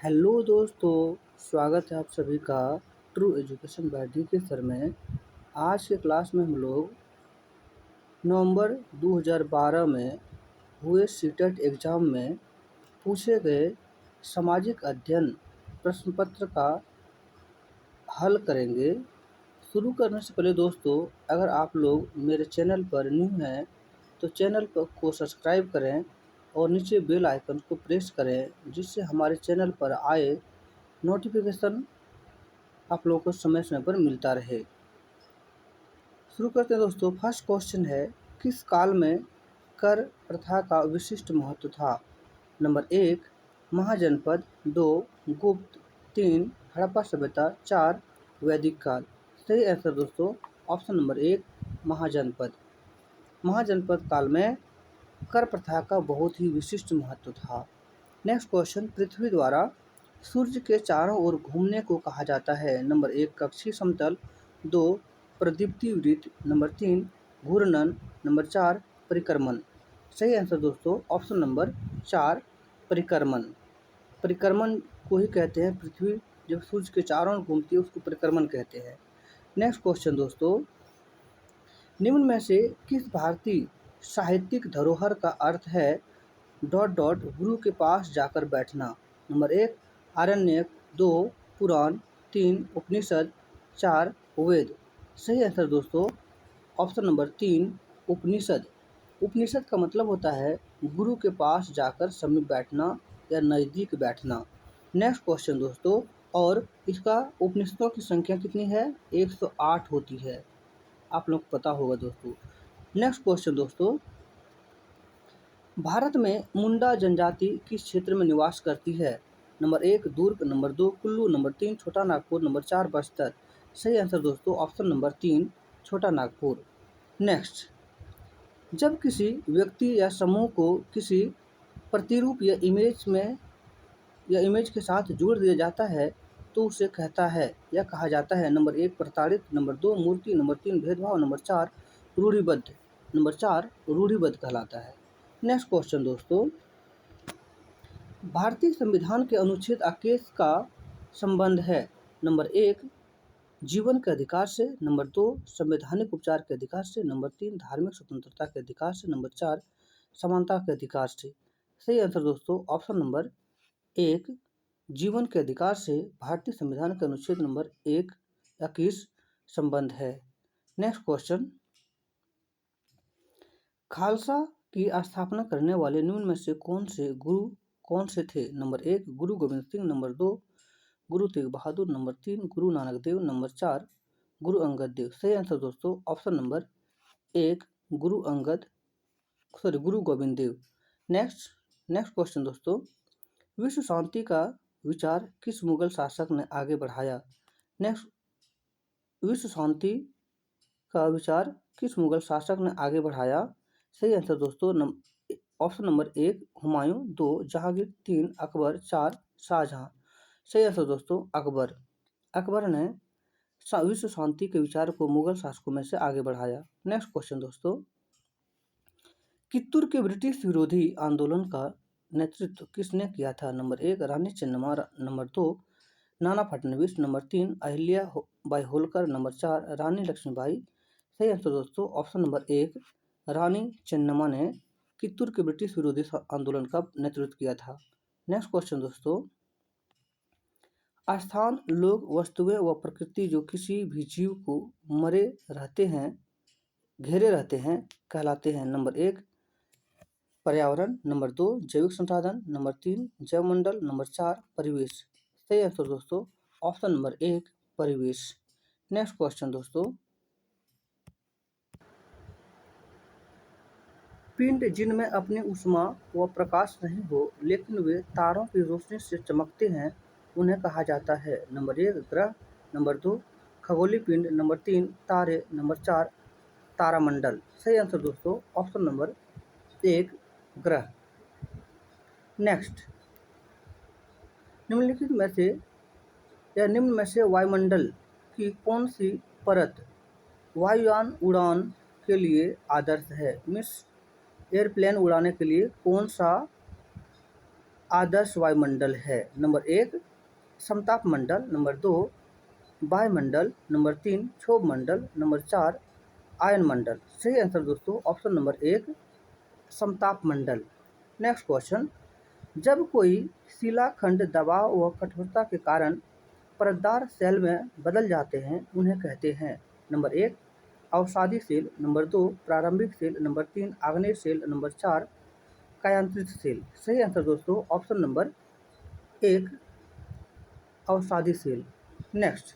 Hello दोस्तों, स्वागत है आप सभी का true education by DK sir में। आज के क्लास में हम लोग नवंबर 2012 में हुए सीटेट एग्ज़ाम में पूछे गए सामाजिक अध्ययन प्रश्न पत्र का हल करेंगे। शुरू करने से पहले दोस्तों, अगर आप लोग मेरे चैनल पर न्यू हैं तो चैनल को सब्सक्राइब करें और नीचे बेल आइकन को प्रेस करें, जिससे हमारे चैनल पर आए नोटिफिकेशन आप लोगों को समय समय पर मिलता रहे। शुरू करते हैं दोस्तों। फर्स्ट क्वेश्चन है, किस काल में कर प्रथा का विशिष्ट महत्व था? नंबर 1 महाजनपद, 2 गुप्त, 3 हड़प्पा सभ्यता, 4 वैदिक काल। सही आंसर दोस्तों ऑप्शन नंबर 1 महाजनपद। महाजनपद काल में कर प्रथा का बहुत ही विशिष्ट महत्व था। नेक्स्ट क्वेश्चन, पृथ्वी द्वारा सूर्य के चारों ओर घूमने को कहा जाता है? नंबर 1 कक्षीय समतल, 2 प्रदीप्ति वृत्त, नंबर 3 घूर्णन, नंबर 4 परिक्रमण। सही आंसर दोस्तों ऑप्शन नंबर 4 परिक्रमण। परिक्रमण को ही कहते हैं, पृथ्वी जब सूर्य के चारों ओर घूमती है उसको परिक्रमण कहते हैं। नेक्स्ट क्वेश्चन दोस्तों, निम्न में से किस भारतीय साहित्यिक धरोहर का अर्थ है गुरु के पास जाकर बैठना? नंबर 1 आरण्यक, 2 पुराण, 3 उपनिषद, 4 वेद। सही आंसर दोस्तों ऑप्शन नंबर 3 उपनिषद। उपनिषद का मतलब होता है गुरु के पास जाकर समीप बैठना या नज़दीक बैठना। नेक्स्ट क्वेश्चन दोस्तों, और इसका उपनिषदों की संख्या कितनी है? 108 होती है, आप लोग को पता होगा दोस्तों। नेक्स्ट क्वेश्चन दोस्तों, भारत में मुंडा जनजाति किस क्षेत्र में निवास करती है? नंबर 1 दुर्ग, नंबर 2 कुल्लू, नंबर 3 छोटा नागपुर, नंबर 4 बस्तर। सही आंसर दोस्तों ऑप्शन नंबर 3 छोटा नागपुर। नेक्स्ट, जब किसी व्यक्ति या समूह को किसी प्रतिरूप या इमेज के साथ जोड़ दिया जाता है तो उसे कहता है या कहा जाता है? नंबर 1 प्रताड़ित, नंबर 2 मूर्ति, नंबर 3 भेदभाव, नंबर 4 रूढ़िबद्ध। नंबर 4 रूढ़िबद्ध कहलाता है। नेक्स्ट क्वेश्चन दोस्तों, भारतीय संविधान के अनुच्छेद 21 का संबंध है? नंबर 1 जीवन के अधिकार से, नंबर 2 संवैधानिक उपचार के अधिकार से, नंबर 3 धार्मिक स्वतंत्रता के अधिकार से, नंबर 4 समानता के अधिकार से। सही आंसर दोस्तों ऑप्शन नंबर 1 जीवन के अधिकार से भारतीय संविधान के अनुच्छेद नंबर 21 संबंध है। नेक्स्ट क्वेश्चन, खालसा की स्थापना करने वाले निम्न में से कौन से थे? नंबर 1 गुरु Govind Singh, number 2 Guru Tegh Bahadur, number 3 Guru Nanak Dev, number 4 Guru Angad Dev. सही आंसर दोस्तों ऑप्शन नंबर 1 गुरु गोविंद देव। नेक्स्ट क्वेश्चन दोस्तों, विश्व शांति का विचार किस मुगल शासक ने आगे बढ़ाया? नेक्स्ट, विश्व शांति का विचार किस मुगल शासक ने आगे बढ़ाया? सही आंसर दोस्तों ऑप्शन नंबर 1 हुमायूं, 2 जहांगीर, 3 अकबर, 4 शाहजहां। सही आंसर दोस्तों अकबर ने विश्व शांति के विचार को मुगल शासकों में से आगे बढ़ाया। नेक्स्ट क्वेश्चन दोस्तों, कित्तूर के ब्रिटिश विरोधी आंदोलन का नेतृत्व किसने किया था? Number 1 Rani Chennamma, number 2 Nana Phadnavis, number 3 Ahilya Bai Holkar, number 4 रानी लक्ष्मीबाई। सही आंसर दोस्तों ऑप्शन नंबर 1 रानी चेन्नम्मा ने कित्तूर के ब्रिटिश विरोधी आंदोलन का नेतृत्व किया था। नेक्स्ट क्वेश्चन दोस्तों, स्थान, लोग, वस्तुएं व प्रकृति जो किसी भी जीव को घेरे रहते हैं कहलाते हैं? नंबर 1 पर्यावरण, नंबर 2 जैविक संसाधन, नंबर 3 जैवमंडल, नंबर 4 परिवेश। सही आंसर दोस्तों ऑप्शन नंबर 1 परिवेश। नेक्स्ट क्वेश्चन दोस्तों, पिंड जिनमें अपनी ऊष्मा व प्रकाश नहीं हो लेकिन वे तारों की रोशनी से चमकते हैं उन्हें कहा जाता है? नंबर 1 ग्रह, नंबर 2 खगोलीय पिंड, नंबर 3 तारे, नंबर 4 तारामंडल। सही आंसर दोस्तों ऑप्शन नंबर 1 ग्रह। नेक्स्ट, निम्न में से वायुमंडल की कौन सी परत वायुयान उड़ान के लिए आदर्श है? एयरप्लेन उड़ाने के लिए कौन सा आदर्श वायुमंडल है? नंबर 1 समताप मंडल, नंबर 2 वायुमंडल, नंबर 3 क्षोभ मंडल, नंबर 4 आयन मंडल। सही आंसर दोस्तों ऑप्शन नंबर 1 समताप मंडल। नेक्स्ट क्वेश्चन, जब कोई शिलाखंड दबाव व कठोरता के कारण परतदार सेल में बदल जाते हैं उन्हें कहते हैं? नंबर 1 अवसादी सेल, नंबर 2 प्रारंभिक सेल, नंबर 3 आग्नेय सेल, नंबर 4 कायांतरित सेल। सही आंसर दोस्तों ऑप्शन नंबर 1 अवसादी सेल। नेक्स्ट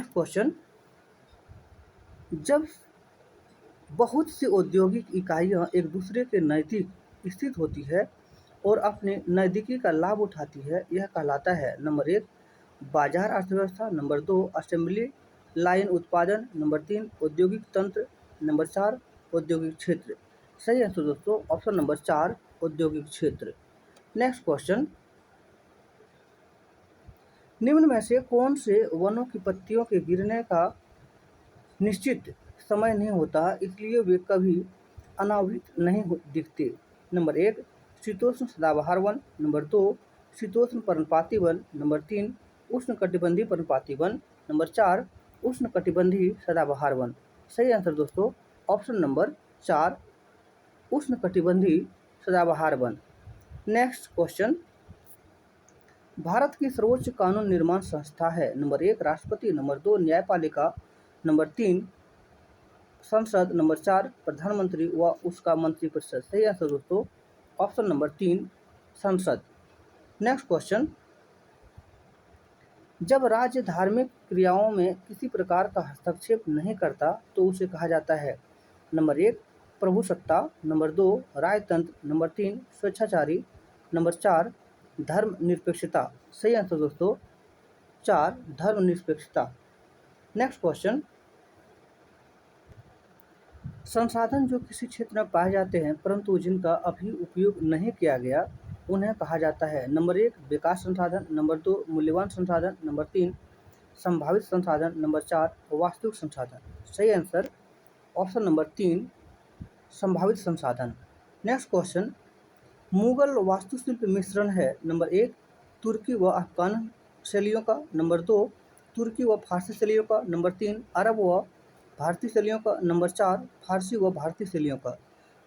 क्वेश्चन, जब बहुत सी औद्योगिक इकाइयां एक दूसरे के नज़दीक स्थित होती है और अपने नज़दीकी का लाभ उठाती है, यह कहलाता है? नंबर 1 बाजार अर्थव्यवस्था, नंबर 2 असेंबली लाइन उत्पादन, नंबर 3 औद्योगिक तंत्र, नंबर 4 औद्योगिक क्षेत्र। सही आंसर दोस्तों ऑप्शन नंबर 4 औद्योगिक क्षेत्र। नेक्स्ट क्वेश्चन, निम्न में से कौन से वनों की पत्तियों के गिरने का निश्चित समय नहीं होता, इसलिए वे कभी अनावृत नहीं दिखते? नंबर 1 शीतोष्ण सदाबहार वन, नंबर 2 शीतोष्ण पर्णपाती वन, नंबर 3 उष्णकटिबंधीय पर्णपाती वन, नंबर 4 उष्णकटिबंधीय सदाबहार वन। सही आंसर दोस्तों ऑप्शन नंबर 4 उष्णकटिबंधीय सदाबहार वन। नेक्स्ट क्वेश्चन, भारत की सर्वोच्च कानून निर्माण संस्था है? नंबर 1 राष्ट्रपति, नंबर 2 न्यायपालिका, नंबर 3 संसद, नंबर 4 प्रधानमंत्री व उसका मंत्रिपरिषद। सही आंसर दोस्तों ऑप्शन नंबर 3 संसद। नेक्स्ट क्वेश्चन, जब राज्य धार्मिक क्रियाओं में किसी प्रकार का हस्तक्षेप नहीं करता तो उसे कहा जाता है? नंबर 1 प्रभुसत्ता, नंबर 2 राजतंत्र, नंबर 3 स्वेच्छाचारी, नंबर 4 धर्मनिरपेक्षता। सही आंसर दोस्तों 4 धर्मनिरपेक्षता। नेक्स्ट क्वेश्चन, संसाधन जो किसी क्षेत्र में पाए जाते हैं परंतु जिनका अभी उपयोग नहीं किया गया उन्हें कहा जाता है? नंबर 1 विकास संसाधन, नंबर 2 मूल्यवान संसाधन, नंबर 3 संभावित संसाधन, नंबर 4 वास्तविक संसाधन। सही आंसर ऑप्शन नंबर 3 संभावित संसाधन। नेक्स्ट क्वेश्चन, मुगल वास्तुशिल्प मिश्रण है? नंबर 1 तुर्की व अफगान शैलियों का, नंबर 2 तुर्की व फारसी शैलियों का, नंबर 3 अरब व भारतीय शैलियों का, नंबर 4 फारसी व भारतीय शैलियों का।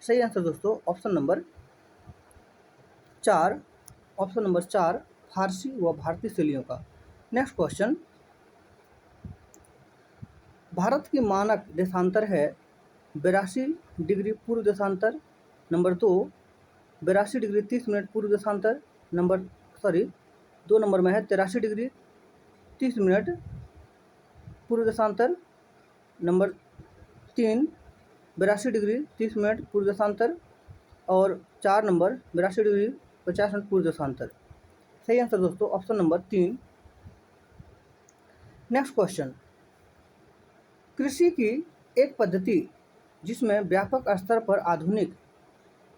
सही आंसर दोस्तों ऑप्शन नंबर 4 फारसी व भारतीय शैलियों का। नेक्स्ट क्वेश्चन, भारत की मानक देशांतर है 82 डिग्री पूर्व देशांतर, नंबर 2 82 डिग्री 30 मिनट पूर्व देशांतर, दो नंबर में है 83 डिग्री 30 मिनट पूर्व देशांतर, नंबर 3 82 डिग्री 30 मिनट पूर्व देशांतर और 4 नंबर 82 डिग्री 50 मिनट पूर्व देशांतर। सही आंसर दोस्तों ऑप्शन नंबर 3। नेक्स्ट क्वेश्चन, कृषि की एक पद्धति जिसमें व्यापक स्तर पर आधुनिक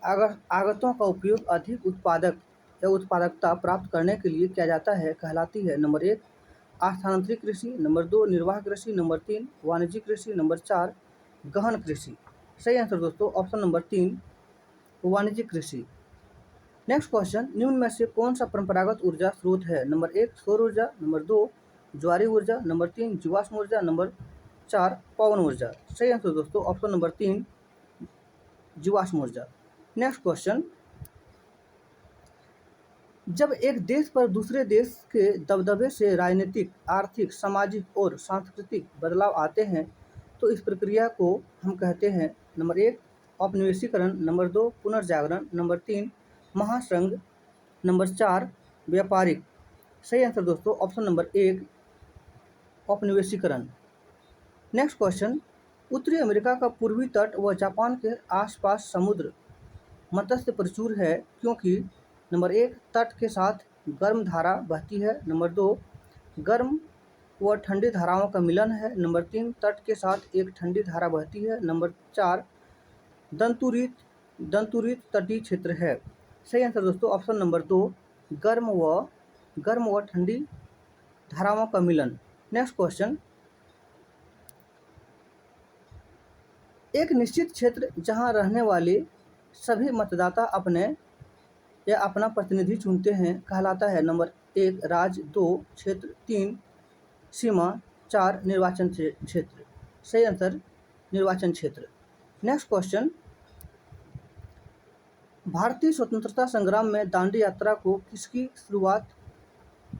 आगतों का उपयोग अधिक उत्पादक या उत्पादकता प्राप्त करने के लिए किया जाता है कहलाती है? नंबर 1 स्थानांतरित कृषि, नंबर 2 निर्वाह कृषि, नंबर 3 वाणिज्यिक कृषि, नंबर 4 गहन कृषि। सही आंसर दोस्तों ऑप्शन नंबर 3 वाणिज्यिक कृषि। नेक्स्ट क्वेश्चन, निम्न में से कौन सा परंपरागत ऊर्जा स्रोत है? नंबर 1 सौर ऊर्जा, नंबर 2 ज्वारीय ऊर्जा, नंबर 3 जीवाश्म ऊर्जा, नंबर 4 पवन ऊर्जा। सही आंसर दोस्तों ऑप्शन नंबर 3 जीवाश्म ऊर्जा। नेक्स्ट क्वेश्चन, जब एक देश पर दूसरे देश के दबदबे से राजनीतिक, आर्थिक, सामाजिक और सांस्कृतिक बदलाव आते हैं तो इस प्रक्रिया को हम कहते हैं? नंबर 1 औपनिवेशीकरण, नंबर 2 पुनर्जागरण, नंबर 3 महासंघ, नंबर 4 व्यापारिक। सही आंसर दोस्तों ऑप्शन नंबर 1 औपनिवेशीकरण। नेक्स्ट क्वेश्चन, उत्तरी अमेरिका का पूर्वी तट व जापान के आसपास समुद्र मत्स्य प्रचुर है क्योंकि? नंबर 1 तट के साथ गर्म धारा बहती है, नंबर 2 गर्म व ठंडी धाराओं का मिलन है, नंबर 3 तट के साथ एक ठंडी धारा बहती है, नंबर 4 दंतुरित तटीय क्षेत्र है। सही आंसर दोस्तों ऑप्शन नंबर 2 गर्म व ठंडी धाराओं का मिलन। नेक्स्ट क्वेश्चन, एक निश्चित क्षेत्र जहां रहने वाले सभी मतदाता अपने या अपना प्रतिनिधि चुनते हैं कहलाता है? नंबर 1 राज्य, 2 क्षेत्र, 3 सीमा, 4 निर्वाचन क्षेत्र। सही आंसर निर्वाचन क्षेत्र। नेक्स्ट क्वेश्चन, भारतीय स्वतंत्रता संग्राम में दांडी यात्रा को किसकी शुरुआत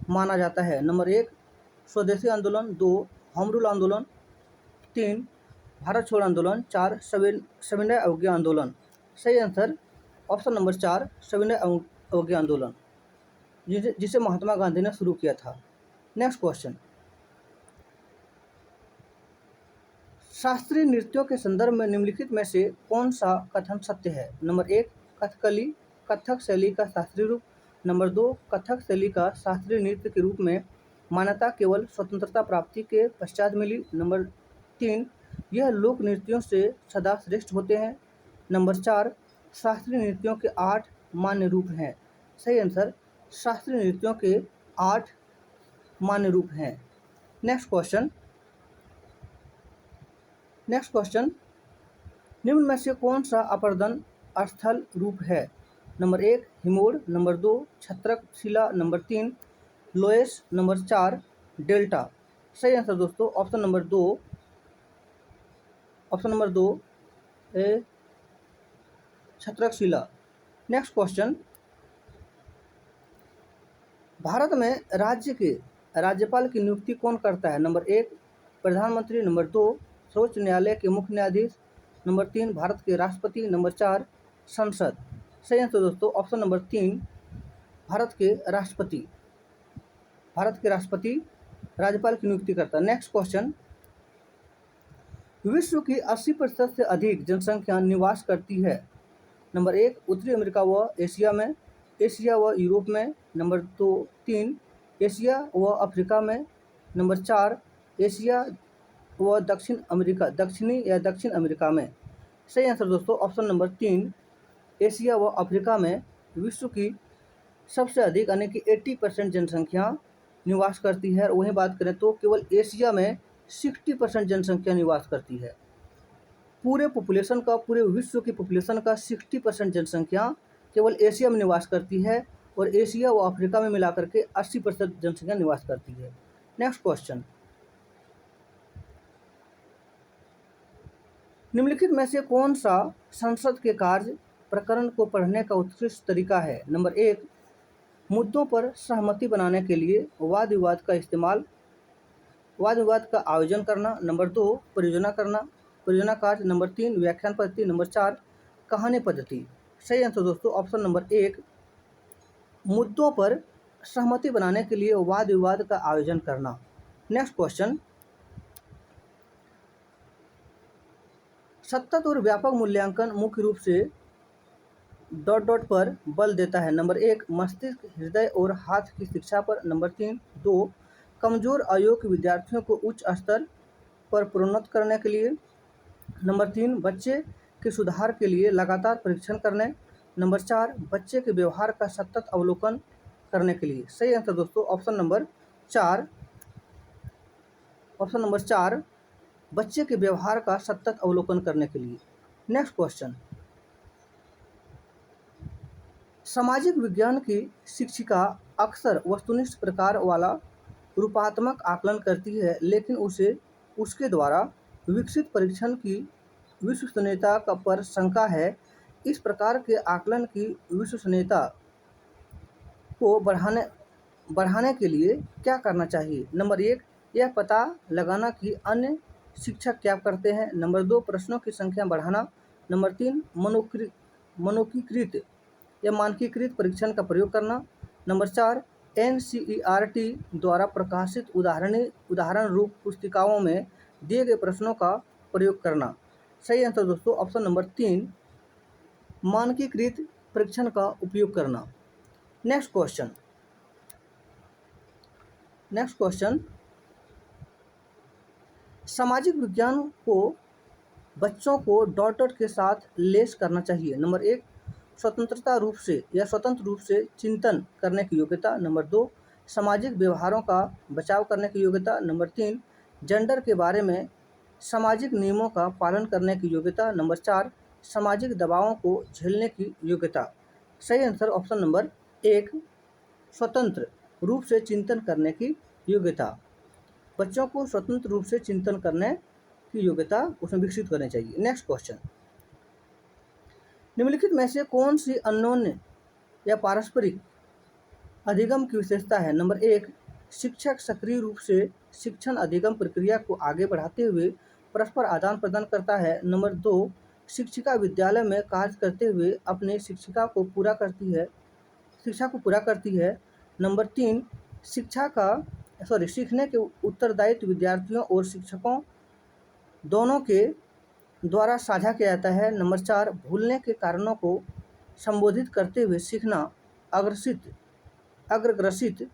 माना जाता है? नंबर 1 स्वदेशी आंदोलन, 2 होम रूल आंदोलन, 3 भारत छोड़ो आंदोलन, 4 सविनय अवज्ञा आंदोलन। सही आंसर ऑप्शन नंबर 4 सविनय अवज्ञा आंदोलन, जिसे महात्मा गांधी ने शुरू किया था। नेक्स्ट क्वेश्चन, शास्त्रीय नृत्यों के संदर्भ में निम्नलिखित में से कौन सा कथन सत्य है? नंबर 1 कथकली कथक शैली का शास्त्रीय रूप, नंबर 2 कथक शैली का शास्त्रीय नृत्य के रूप में मान्यता केवल स्वतंत्रता प्राप्ति के पश्चात मिली, नंबर 3 यह लोक नृत्यों से सदा श्रेष्ठ होते हैं, नंबर 4 शास्त्रीय नृत्यों के 8 मान्य रूप हैं। सही आंसर शास्त्रीय नृत्यों के 8 मान्य रूप हैं। नेक्स्ट क्वेश्चन, निम्न में से कौन सा अपर्दन स्थल रूप है? नंबर 1 हिमोर, नंबर 2 छत्रक शिला, नंबर 3 लोएस, नंबर 4 डेल्टा। सही आंसर दोस्तों ऑप्शन नंबर 2 छत्रक शिला। नेक्स्ट क्वेश्चन, भारत में राज्य के राज्यपाल की नियुक्ति कौन करता है? नंबर 1 प्रधानमंत्री, नंबर 2 सर्वोच्च न्यायालय के मुख्य न्यायाधीश, नंबर 3 भारत के राष्ट्रपति, नंबर 4 संसद। सही आंसर दोस्तों ऑप्शन नंबर 3 भारत के राष्ट्रपति राज्यपाल की नियुक्ति करता है। नेक्स्ट क्वेश्चन, विश्व की 80% से अधिक जनसंख्या निवास करती है? नंबर 1 उत्तरी अमेरिका व एशिया में, एशिया व यूरोप में, नंबर 3 एशिया व अफ्रीका में, नंबर 4 एशिया व दक्षिण अमेरिका में। सही आंसर दोस्तों ऑप्शन नंबर 3 एशिया व अफ्रीका में विश्व की सबसे अधिक यानी कि 80% जनसंख्या निवास करती है। और वहीं बात करें तो केवल एशिया में 60% जनसंख्या निवास करती है। पूरे विश्व की पॉपुलेशन का 60% जनसंख्या केवल एशिया में निवास करती है और एशिया व अफ्रीका में मिलाकर के 80% जनसंख्या निवास करती है। नेक्स्ट क्वेश्चन, निम्नलिखित में से कौन सा संसद के कार्य प्रकरण को पढ़ने का उत्कृष्ट तरीका है? नंबर 1 मुद्दों पर सहमति बनाने के लिए वाद विवाद का आयोजन करना, नंबर 2 परियोजना कार्य, नंबर 3 व्याख्यान पद्धति, नंबर 4 कहानी पद्धति। सही आंसर दोस्तों ऑप्शन नंबर 1 मुद्दों पर सहमति बनाने के लिए वाद विवाद का आयोजन करना। नेक्स्ट क्वेश्चन, सतत और व्यापक मूल्यांकन मुख्य रूप से ... पर बल देता है? नंबर 1 मस्तिष्क, हृदय और हाथ की शिक्षा पर, नंबर 3 2 कमजोर आयोग के विद्यार्थियों को उच्च स्तर पर प्रोन्नत करने के लिए, नंबर 3 बच्चे के सुधार के लिए लगातार परीक्षण करने, नंबर 4 बच्चे के व्यवहार का सतत अवलोकन करने के लिए। सही आंसर दोस्तों ऑप्शन नंबर 4 बच्चे के व्यवहार का सतत अवलोकन करने के लिए। नेक्स्ट क्वेश्चन, सामाजिक विज्ञान की शिक्षिका अक्सर वस्तुनिष्ठ प्रकार वाला रूपात्मक आकलन करती है, लेकिन उसके द्वारा विकसित परीक्षण की विश्वसनीयता पर शंका है। इस प्रकार के आकलन की विश्वसनीयता को बढ़ाने के लिए क्या करना चाहिए? नंबर 1 यह पता लगाना कि अन्य शिक्षक क्या करते हैं, नंबर 2 प्रश्नों की संख्या बढ़ाना, नंबर 3 मानकीकृत परीक्षण का प्रयोग करना, नंबर 4 NCERT द्वारा प्रकाशित उदाहरण रूप पुस्तिकाओं में दिए गए प्रश्नों का प्रयोग करना। सही आंसर दोस्तों ऑप्शन नंबर 3 मानकीकृत परीक्षण का उपयोग करना। नेक्स्ट क्वेश्चन, सामाजिक विज्ञान को बच्चों को डॉट के साथ लेस करना चाहिए। नंबर 1 स्वतंत्र रूप से चिंतन करने की योग्यता, नंबर 2 सामाजिक व्यवहारों का बचाव करने की योग्यता, नंबर 3 जेंडर के बारे में सामाजिक नियमों का पालन करने की योग्यता, नंबर 4 सामाजिक दबावों को झेलने की योग्यता। सही आंसर ऑप्शन नंबर 1, स्वतंत्र रूप से चिंतन करने की योग्यता। बच्चों को स्वतंत्र रूप से चिंतन करने की योग्यता उसमें विकसित करनी चाहिए। नेक्स्ट क्वेश्चन, निम्नलिखित में से कौन सी अन्योन्य या पारस्परिक अधिगम की विशेषता है? नंबर 1, शिक्षक सक्रिय रूप से शिक्षण अधिगम प्रक्रिया को आगे बढ़ाते हुए परस्पर आदान प्रदान करता है। नंबर 2, शिक्षिका विद्यालय में कार्य करते हुए अपने शिक्षा को पूरा करती है। नंबर 3, सीखने के उत्तरदायित्व विद्यार्थियों और शिक्षकों दोनों के द्वारा साझा किया जाता है। नंबर 4, भूलने के कारणों को संबोधित करते हुए सीखना अग्रग्रसित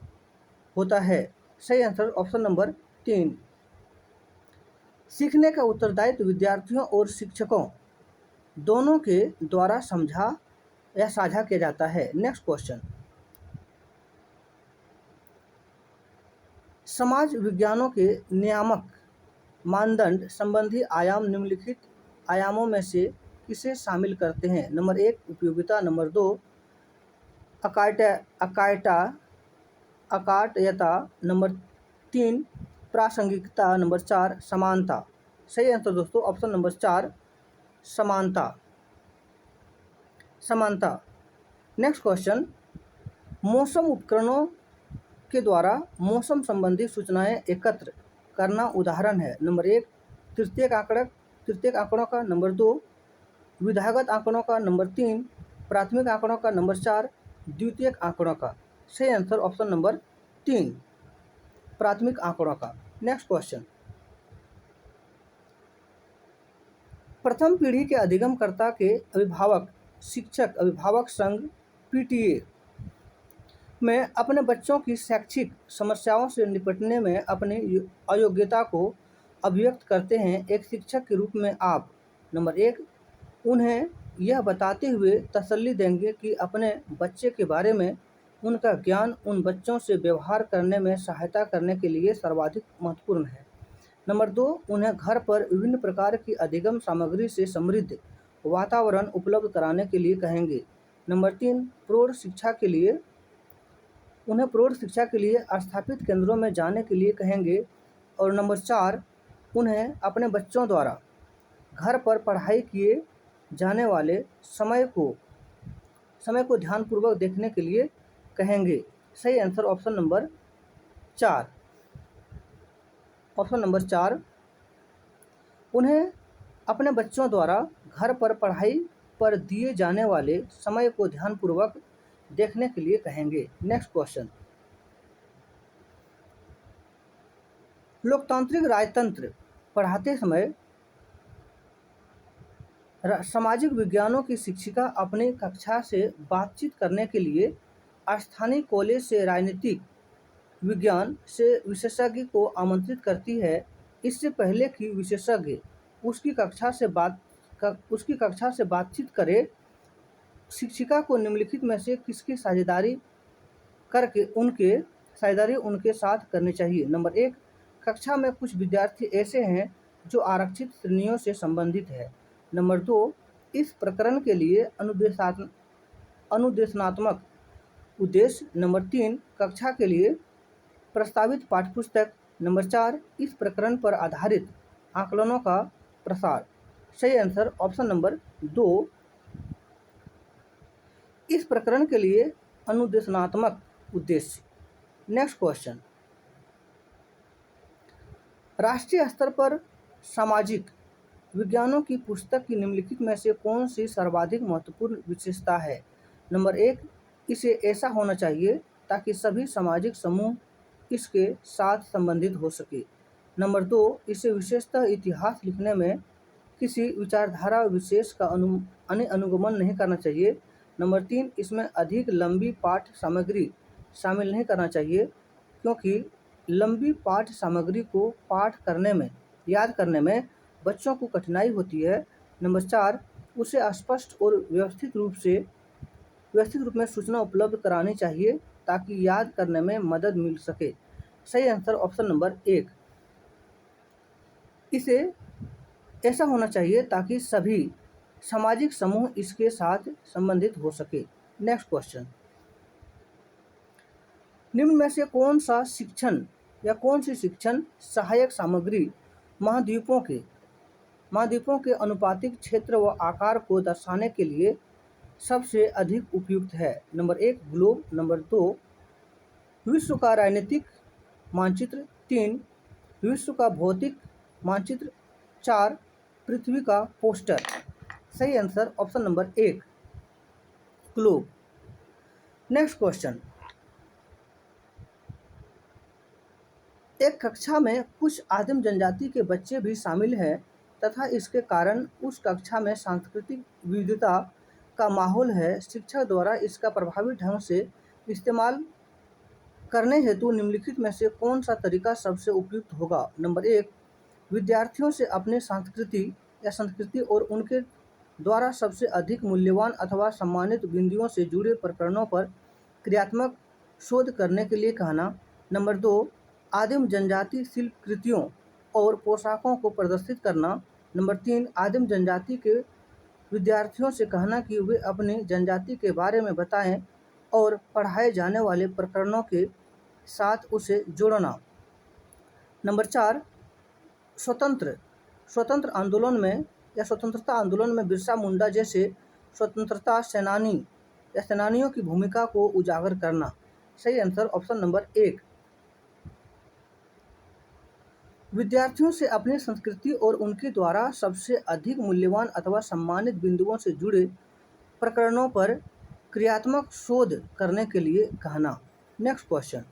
होता है। सही आंसर ऑप्शन नंबर 3, सीखने का उत्तरदायित्व विद्यार्थियों और शिक्षकों दोनों के द्वारा समझा या साझा किया जाता है। नेक्स्ट क्वेश्चन, समाज विज्ञानों के नियामक मानदंड संबंधी आयाम निम्नलिखित आयामों में से किसे शामिल करते हैं? नंबर 1, उपयोगिता। नंबर 2, अकाट्यता। नंबर 3, प्रासंगिकता। नंबर 4, समानता। सही आंसर दोस्तों ऑप्शन नंबर 4, समानता। नेक्स्ट क्वेश्चन, मौसम उपकरणों के द्वारा मौसम संबंधी सूचनाएं एकत्र करना उदाहरण है। नंबर 1, तृतीयक आंकड़ों का। नंबर 2, विधागत आंकड़ों का। नंबर 3, प्राथमिक आंकड़ों का। नंबर 4, द्वितीयक आंकड़ों का। सही आंसर ऑप्शन नंबर 3, प्राथमिक आंकड़ों का। नेक्स्ट क्वेश्चन, प्रथम पीढ़ी के अधिगमकर्ता के शिक्षक अभिभावक संघ पीटीए में अपने बच्चों की शैक्षिक समस्याओं से निपटने में अपनी अयोग्यता को अभिव्यक्त करते हैं। एक शिक्षक के रूप में आप नंबर 1, उन्हें यह बताते हुए तसल्ली देंगे कि अपने बच्चे के बारे में उनका ज्ञान उन बच्चों से व्यवहार करने में सहायता करने के लिए सर्वाधिक महत्वपूर्ण है। नंबर 2, उन्हें घर पर विभिन्न प्रकार की अधिगम सामग्री से समृद्ध वातावरण उपलब्ध कराने के लिए कहेंगे। नंबर 3, उन्हें प्रौढ़ शिक्षा के लिए स्थापित केंद्रों में जाने के लिए कहेंगे। और नंबर 4, उन्हें अपने बच्चों द्वारा घर पर पढ़ाई किए जाने वाले समय को ध्यानपूर्वक देखने के लिए कहेंगे। सही आंसर ऑप्शन नंबर 4, उन्हें अपने बच्चों द्वारा घर पर पढ़ाई पर दिए जाने वाले समय को ध्यानपूर्वक देखने के लिए कहेंगे। नेक्स्ट क्वेश्चन, लोकतांत्रिक राजतंत्र पढ़ाते समय सामाजिक विज्ञानों की शिक्षिका अपनी कक्षा से बातचीत करने के लिए स्थानीय कॉलेज से राजनीतिक विज्ञान से विशेषज्ञ को आमंत्रित करती है। इससे पहले कि विशेषज्ञ उसकी कक्षा से बातचीत करे, शिक्षिका को निम्नलिखित में से किसकी साझेदारी उनके साथ करनी चाहिए? नंबर 1, कक्षा में कुछ विद्यार्थी ऐसे हैं जो आरक्षित श्रेणियों से संबंधित है। नंबर 2, इस प्रकरण के लिए अनुदेशनात्मक उद्देश्य। नंबर 3, कक्षा के लिए प्रस्तावित पाठ्यपुस्तक। नंबर 4, इस प्रकरण पर आधारित आकलनों का प्रसार। सही आंसर ऑप्शन नंबर 2, इस प्रकरण के लिए अनुदेशनात्मक उद्देश्य। नेक्स्ट क्वेश्चन, राष्ट्रीय स्तर पर सामाजिक विज्ञानों की पुस्तक की निम्नलिखित में से कौन सी सर्वाधिक महत्वपूर्ण विशेषता है? नंबर 1, इसे ऐसा होना चाहिए ताकि सभी सामाजिक समूह इसके साथ संबंधित हो सके। नंबर 2, इसे विशेषतः इतिहास लिखने में किसी विचारधारा विशेष का अनुगमन नहीं करना चाहिए। नंबर 3, इसमें अधिक लंबी पाठ्य सामग्री शामिल नहीं करना चाहिए क्योंकि लंबी पाठ्य सामग्री को याद करने में बच्चों को कठिनाई होती है। नंबर 4, उसे स्पष्ट और व्यवस्थित रूप में सूचना उपलब्ध करानी चाहिए ताकि याद करने में मदद मिल सके। सही आंसर ऑप्शन नंबर 1, इसे ऐसा होना चाहिए ताकि सभी सामाजिक समूह इसके साथ संबंधित हो सके। नेक्स्ट क्वेश्चन, निम्न में से कौन सा शिक्षण या कौन सी शिक्षण सहायक सामग्री महाद्वीपों के अनुपातिक क्षेत्र व आकार को दर्शाने के लिए सबसे अधिक उपयुक्त है? नंबर 1 ग्लोब, नंबर 2 विश्व का राजनीतिक मानचित्र, 3 विश्व का भौतिक मानचित्र, 4 पृथ्वी का पोस्टर। सही answer option number 1 globe. Next question, एक कक्षा में कुछ आदिम जनजाति के बच्चे भी शामिल हैं तथा इसके कारण उस कक्षा में सांस्कृतिक विविधता का माहौल है। शिक्षक द्वारा इसका प्रभावी ढंग से इस्तेमाल करने हेतु निम्नलिखित में से कौन सा तरीका सबसे उपयुक्त होगा? नंबर 1 विद्यार्थियों से अपने संस्कृति और उनके द्वारा सबसे अधिक मूल्यवान अथवा सम्मानित बिंदुओं से जुड़े प्रकरणों पर क्रियात्मक शोध करने के लिए कहना। नंबर 2 आदिम जनजाति शिल्पकृतियों और पोशाकों को प्रदर्शित करना। नंबर 3 आदिम जनजाति के विद्यार्थियों से कहना कि वे अपनी जनजाति के बारे में बताएं और पढ़ाए जाने वाले प्रकरणों के साथ उसे जोड़ना। नंबर 4 स्वतंत्रता आंदोलन में बिरसा मुंडा जैसे स्वतंत्रता सेनानियों की भूमिका को उजागर करना। सही आंसर ऑप्शन नंबर 1 विद्यार्थियों से अपनी संस्कृति और उनके द्वारा सबसे अधिक मूल्यवान अथवा सम्मानित बिंदुओं से जुड़े प्रकरणों पर क्रियात्मक शोध करने के लिए कहना। नेक्स्ट क्वेश्चन,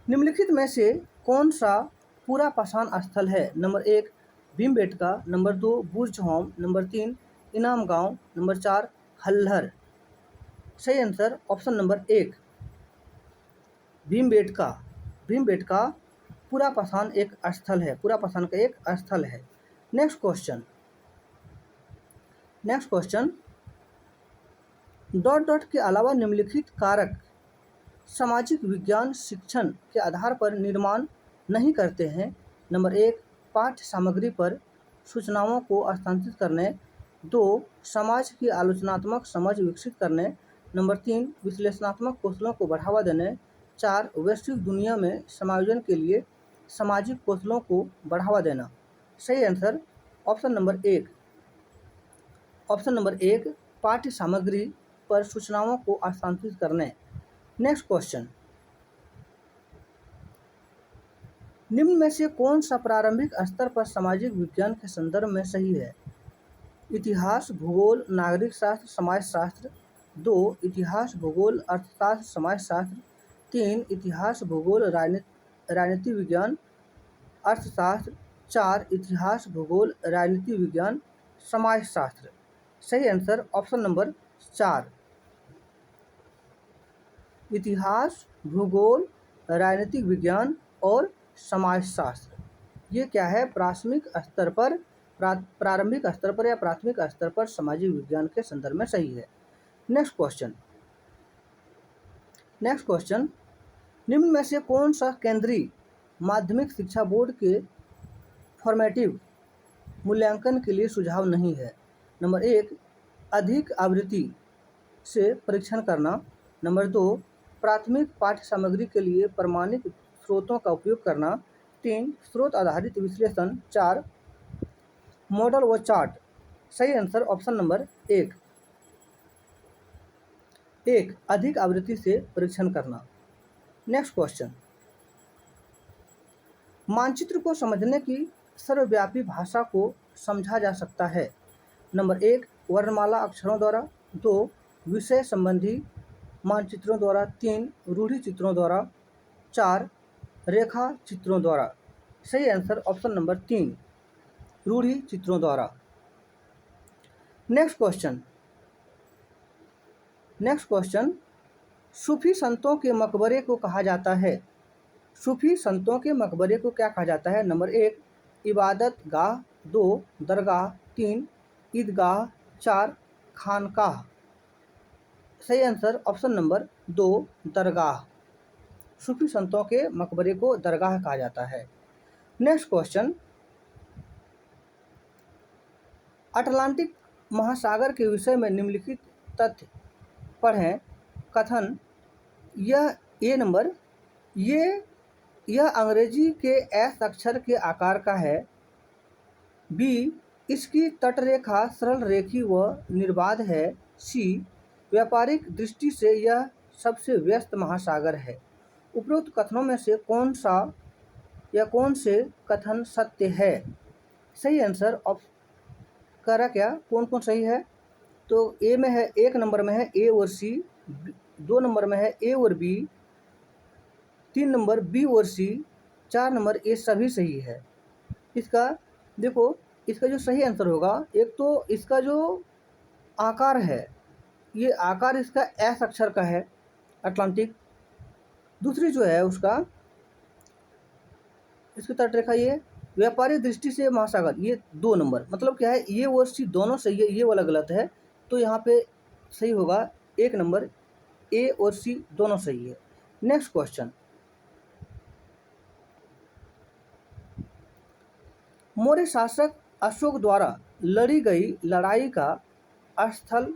निम्नलिखित में से कौन सा पूरा पाषाण स्थल है? नंबर 1 भीमबेटका, नंबर 2 बुर्ज होम, नंबर 3 इनाम गांव, नंबर 4 हल्लर। सही आंसर ऑप्शन नंबर 1 भीमबेटका पूरा पाषाण एक स्थल है, पूरा पाषाण का एक स्थल है। नेक्स्ट क्वेश्चन, डॉट के अलावा निम्नलिखित कारक सामाजिक विज्ञान शिक्षण के आधार पर निर्माण नहीं करते हैं। नंबर 1 पाठ्य सामग्री पर सूचनाओं को हस्तांतरित करने, 2 समाज की आलोचनात्मक समझ विकसित करने, नंबर 3 विश्लेषणात्मक कौशलों को बढ़ावा देने, 4 वैश्विक दुनिया में समायोजन के लिए सामाजिक कौशलों को बढ़ावा देना। सही आंसर ऑप्शन नंबर 1 पाठ्य सामग्री पर सूचनाओं को हस्तांतरित करने। नेक्स्ट क्वेश्चन, निम्न में से कौन सा प्रारंभिक स्तर पर सामाजिक विज्ञान के संदर्भ में सही है? इतिहास, भूगोल, नागरिक शास्त्र, समाजशास्त्र, 2 इतिहास, भूगोल, अर्थशास्त्र, समाजशास्त्र, 3 इतिहास, भूगोल, राजनीति विज्ञान, अर्थशास्त्र, 4 इतिहास, भूगोल, राजनीति विज्ञान, समाजशास्त्र। सही आंसर ऑप्शन नंबर 4 इतिहास, भूगोल, राजनीतिक विज्ञान और समाजशास्त्र। ये क्या है? प्रारंभिक स्तर पर या प्राथमिक स्तर पर सामाजिक विज्ञान के संदर्भ में सही है। नेक्स्ट क्वेश्चन, निम्न में से कौन सा केंद्रीय माध्यमिक शिक्षा बोर्ड के फॉर्मेटिव मूल्यांकन के लिए सुझाव नहीं है? नंबर 1 अधिक आवृत्ति से परीक्षण करना, नंबर 2 प्राथमिक पाठ्य सामग्री के लिए प्रमाणित स्रोतों का उपयोग करना, 3 स्रोत आधारित विश्लेषण, 4 मॉडल व चार्ट। सही आंसर ऑप्शन नंबर 1 अधिक आवृत्ति से परीक्षण करना। नेक्स्ट क्वेश्चन, मानचित्र को समझने की सर्वव्यापी भाषा को समझा जा सकता है। नंबर 1 वर्णमाला अक्षरों द्वारा, 2 विषय संबंधी मानचित्रों द्वारा, 3 रूढ़ि चित्रों द्वारा, 4 रेखा चित्रों द्वारा। सही आंसर ऑप्शन नंबर 3 रूढ़ि चित्रों द्वारा। नेक्स्ट क्वेश्चन, सूफी संतों के मकबरे को कहा जाता है। सूफी संतों के मकबरे को क्या कहा जाता है? नंबर 1 इबादत गाह, 2 दरगाह, 3 ईदगाह, 4 खानकाह। सही आंसर ऑप्शन नंबर 2 दरगाह। सूफी संतों के मकबरे को दरगाह कहा जाता है। नेक्स्ट क्वेश्चन, अटलांटिक महासागर के विषय में निम्नलिखित तथ्य पढ़ें। कथन, यह ए नंबर, यह अंग्रेजी के एस अक्षर के आकार का है। बी, इसकी तटरेखा सरल रेखी व निर्बाध है। सी, व्यापारिक दृष्टि से यह सबसे व्यस्त महासागर है। उपरोक्त कथनों में से कौन से कथन सत्य है? सही आंसर करा क्या, कौन कौन सही है? तो ए में है, एक नंबर में है ए और सी, 2 नंबर में है ए और बी, 3 नंबर बी और सी, 4 नंबर ए सभी सही है। इसका देखो, इसका जो सही आंसर होगा, एक तो इसका जो आकार है, ये आकार इसका एस अक्षर का है, अटलांटिक। दूसरी जो है उसका, इसकी तटरेखा ये व्यापारिक दृष्टि से महासागर, ये 2 नंबर। मतलब क्या है, ये और सी दोनों सही है, ये वाला गलत है। तो यहाँ पे सही होगा 1 नंबर, ए और सी दोनों सही है। नेक्स्ट क्वेश्चन, मौर्य शासक अशोक द्वारा लड़ी गई लड़ाई का स्थल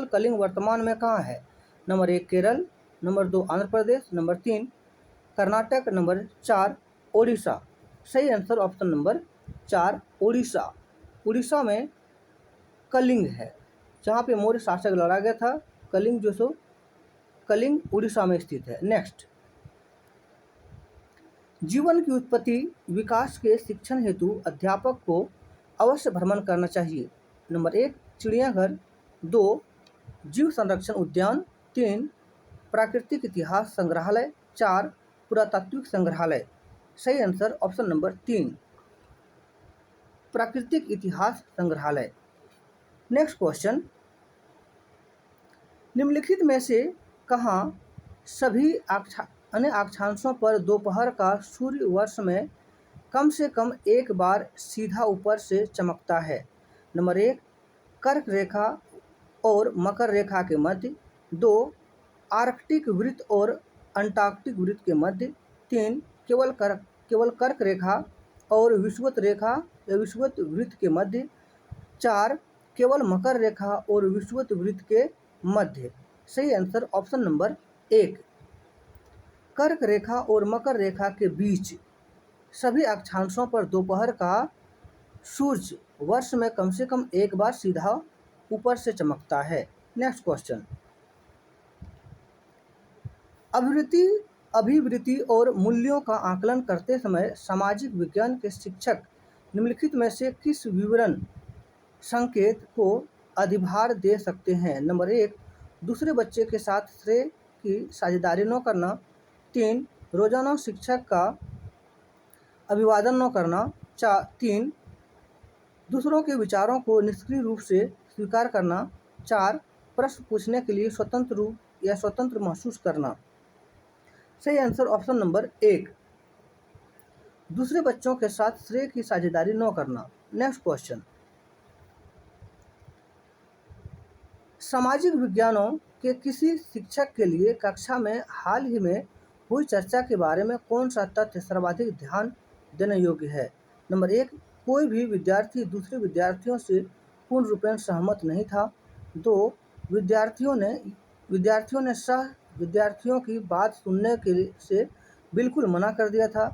कलिंग वर्तमान में कहाँ है? Number 1 Kerala, number 2 Andhra Pradesh, number 3 Karnataka, number 4 Odisha. सही answer option number 4 Odisha. Orissa में कलिंग है, जहाँ पे मौर्य शासक लड़ा गया था। कलिंग उड़ीसा में स्थित है। नेक्स्ट, जीवन की उत्पत्ति विकास के शिक्षण हेतु अध्यापक को अवश्य भ्रमण करना चाहिए। नंबर 1 चिड़ियाघर, 2 जीव संरक्षण उद्यान, 3 प्राकृतिक इतिहास संग्रहालय, 4 पुरातात्विक संग्रहालय। सही आंसर ऑप्शन नंबर 3 प्राकृतिक इतिहास संग्रहालय। नेक्स्ट क्वेश्चन, निम्नलिखित में से कहाँ सभी अक्षांशों पर दोपहर का सूर्य वर्ष में कम से कम एक बार सीधा ऊपर से चमकता है? नंबर 1 कर्क रेखा और मकर रेखा के मध्य, 2 आर्कटिक वृत्त और अंटार्कटिक वृत्त के मध्य, 3 केवल कर्क रेखा और विषुवत रेखा या विषुवत वृत्त के मध्य, 4 केवल मकर रेखा और विषुवत वृत्त के मध्य। सही आंसर ऑप्शन नंबर 1 कर्क रेखा और मकर रेखा के बीच सभी अक्षांशों पर दोपहर का सूर्य वर्ष में कम से कम एक बार सीधा ऊपर से चमकता है। नेक्स्ट क्वेश्चन, अभिवृत्ति और मूल्यों का आकलन करते समय सामाजिक विज्ञान के शिक्षक निम्नलिखित में से किस विवरण संकेत को अधिभार दे सकते हैं? नंबर 1 दूसरे बच्चे के साथ श्रेय की साझेदारी न करना, 3 रोजाना शिक्षक का अभिवादन न करना, 3 दूसरों के विचारों को निष्क्रिय रूप से स्वीकार करना, 4 प्रश्न पूछने के लिए स्वतंत्र महसूस करना। सही आंसर ऑप्शन नंबर 1 दूसरे बच्चों के साथ श्रेय की साझेदारी न करना। नेक्स्ट क्वेश्चन, सामाजिक विज्ञानों के किसी शिक्षक के लिए कक्षा में हाल ही में हुई चर्चा के बारे में कौन सा तथ्य सर्वाधिक ध्यान देने योग्य है? नंबर 1 कोई भी विद्यार्थी दूसरे विद्यार्थियों से पूर्ण रूपेण सहमत नहीं था, 2 विद्यार्थियों ने सह विद्यार्थियों की बात सुनने से बिल्कुल मना कर दिया था,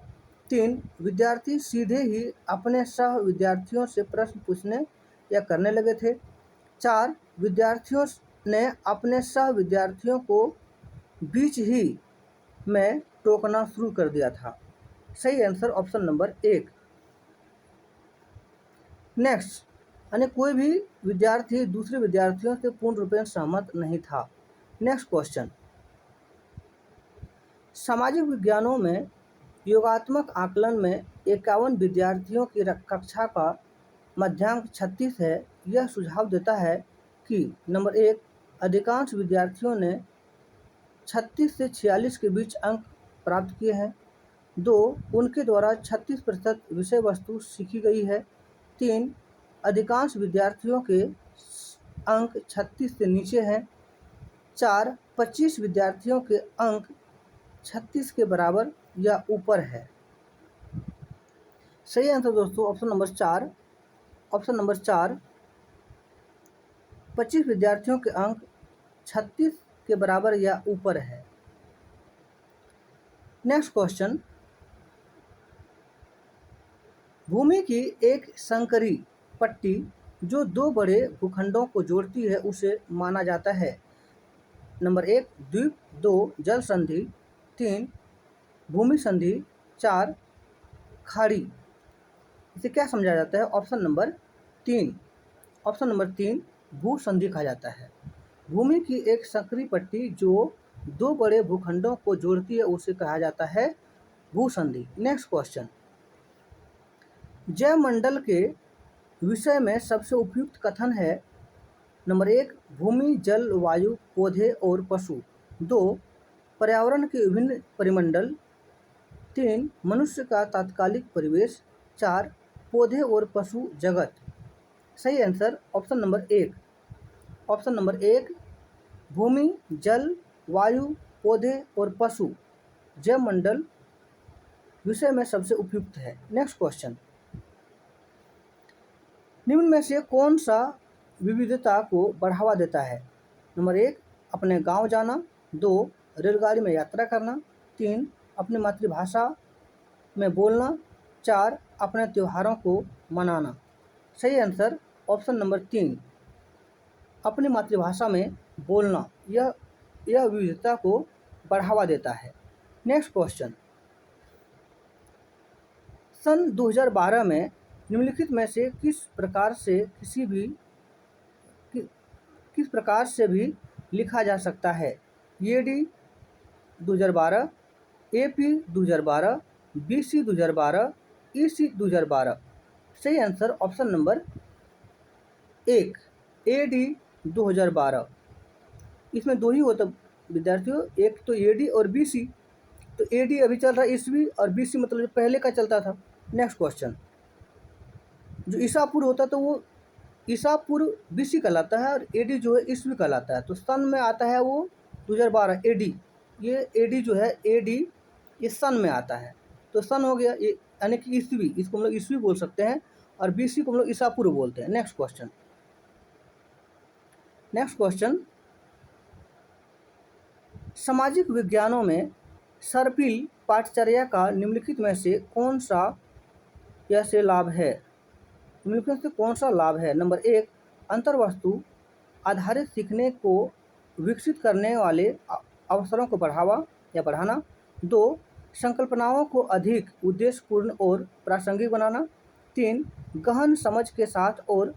3 विद्यार्थी सीधे ही अपने सह विद्यार्थियों से प्रश्न पूछने या करने लगे थे, 4 विद्यार्थियों ने अपने सह विद्यार्थियों को बीच ही में टोकना शुरू कर दिया था। सही आंसर ऑप्शन नंबर 1। नेक्स्ट, यानी कोई भी विद्यार्थी दूसरे विद्यार्थियों से पूर्ण रूपेण सहमत नहीं था। नेक्स्ट क्वेश्चन, सामाजिक विज्ञानों में योगात्मक आकलन में 51 विद्यार्थियों की कक्षा का मध्यांक 36 है। यह सुझाव देता है कि नंबर 1 अधिकांश विद्यार्थियों ने 36 से 46 के बीच अंक प्राप्त किए हैं, 2 उनके द्वारा 36% विषय वस्तु सीखी गई है, 3 अधिकांश विद्यार्थियों के अंक 36 से नीचे हैं, 4 25 विद्यार्थियों के अंक 36 के बराबर या ऊपर है। सही आंसर दोस्तों ऑप्शन नंबर 4 25 विद्यार्थियों के अंक 36 के बराबर या ऊपर है। नेक्स्ट क्वेश्चन, भूमि की एक संकरी पट्टी जो दो बड़े भूखंडों को जोड़ती है उसे माना जाता है। नंबर 1 द्वीप, 2 जल संधि, 3 भूमि संधि, 4 खाड़ी। इसे क्या समझा जाता है? ऑप्शन नंबर 3 भू संधि कहा जाता है। भूमि की एक संकरी पट्टी जो दो बड़े भूखंडों को जोड़ती है उसे कहा जाता है भू संधि। नेक्स्ट क्वेश्चन, जैवमंडल के विषय में सबसे उपयुक्त कथन है। नंबर 1 भूमि, जल, वायु, पौधे और पशु, 2 पर्यावरण के विभिन्न परिमंडल, 3 मनुष्य का तात्कालिक परिवेश, 4 पौधे और पशु जगत। सही आंसर ऑप्शन नंबर 1 भूमि, जल, वायु, पौधे और पशु जैवमंडल विषय में सबसे उपयुक्त है। नेक्स्ट क्वेश्चन, निम्न में से कौन सा विविधता को बढ़ावा देता है? नंबर 1 अपने गांव जाना, 2 रेलगाड़ी में यात्रा करना, 3 अपनी मातृभाषा में बोलना, 4 अपने त्योहारों को मनाना। सही आंसर ऑप्शन नंबर 3 अपनी मातृभाषा में बोलना, यह विविधता को बढ़ावा देता है। नेक्स्ट क्वेश्चन, सन 2012 में निम्नलिखित में से किस प्रकार से भी लिखा जा सकता है? AD 2012, AP 2012, BC 2012, EC 2012। सही आंसर ऑप्शन नंबर 1 एडी 2012। इसमें दो ही होता विद्यार्थियों, एक तो एडी और बीसी। तो एडी अभी चल रहा है ईस्वी और बीसी मतलब जो पहले का चलता था। नेक्स्ट क्वेश्चन, जो ईसा पूर्व होता है तो वो ईसा पूर्व बीसी कहलाता है और एडी जो है ईस्वी कहलाता है। तो सन में आता है वो 2012 एडी। ये एडी जो है एडी ये सन में आता है, तो सन हो गया ये, यानी कि ईस्वी, इसको हम लोग ईस्वी बोल सकते हैं और बीसी को हम लोग ईसा पूर्व बोलते हैं। नेक्स्ट क्वेश्चन, सामाजिक विज्ञानों में सर्पिल पाठचर्या का निम्नलिखित में से कौन सा लाभ है? निम्नलिखित से कौन सा लाभ है? नंबर 1 अंतर्वस्तु आधारित सीखने को विकसित करने वाले अवसरों को बढ़ाना, 2 संकल्पनाओं को अधिक उद्देश्यपूर्ण और प्रासंगिक बनाना, 3 गहन समझ के साथ और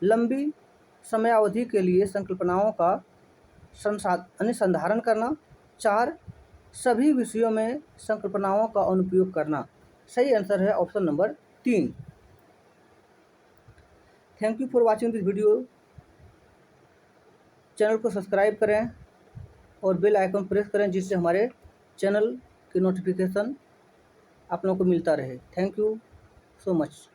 लंबी समयावधि के लिए संकल्पनाओं का अनुसंधान करना, 4 सभी विषयों में संकल्पनाओं का अनुप्रयोग करना। सही आंसर है option number 3। Thank you for watching this video. Channel को सब्सक्राइब करें और बेल आइकन प्रेस करें जिससे हमारे चैनल की नोटिफिकेशन आप लोगों को मिलता रहे। Thank you so much.